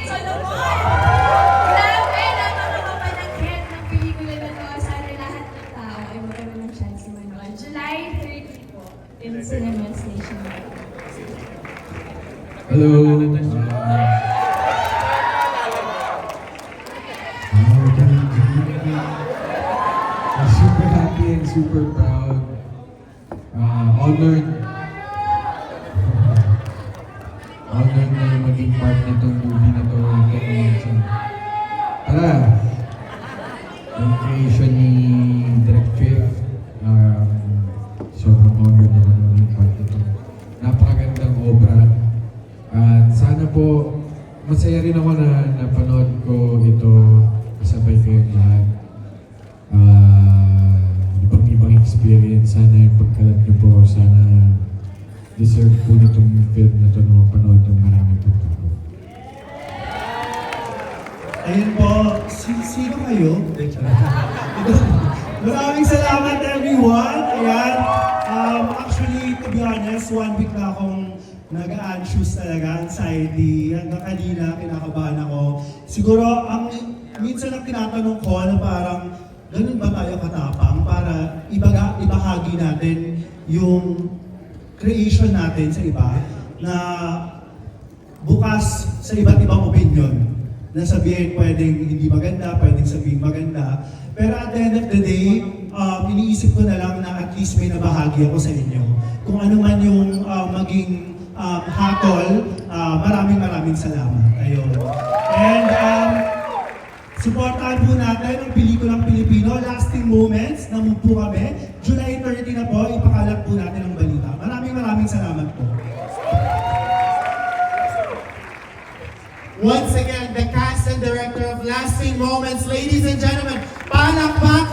Sana all! Grabe! Napakapanakit ng pelikula na to. Sana lahat ng tao ay magkaroon ng chance manood. July 30 po in Cinemas Nationwide. Hello. I'm super happy and super proud. Honored. Honored na maging part na itong movie na to. Tara! Yung creation ni Direct Fifth. Sobrang honored na maging part na to. Napakagandang obra. At sana po, masaya rin ako na napanood ko ito kasabay kayong lahat. Ibang experience. Sana yung pagkalat niyo po. Sana deserve po nitong film na ito na mapanood ng maraming po tao. Ayun po, sino kayo? Maraming salamat everyone. Ayan, actually, to be honest, 1 week na akong nag-anxious talaga, anxiety. Hanggang kanina, kinakabahan ako. Siguro, minsan ang tinatanong ko na parang, ganun ba tayo katapang para ibahagi natin yung creation natin sa iba na bukas sa iba't ibang opinion. Na sabihin pwedeng hindi maganda, pwedeng sabihin maganda. Pero at the end of the day, iniisip ko na lang na at least may nabahagi ako sa inyo. Kung ano man yung maging hatol, maraming salamat. Ayun. And supportahan po natin ang pelikulang Pilipino, Lasting Moments, namun po kami. July 30 na po, ipakalat po natin ang balita. Maraming salamat po. Once again, the cast and director of Lasting Moments, ladies and gentlemen, palakpak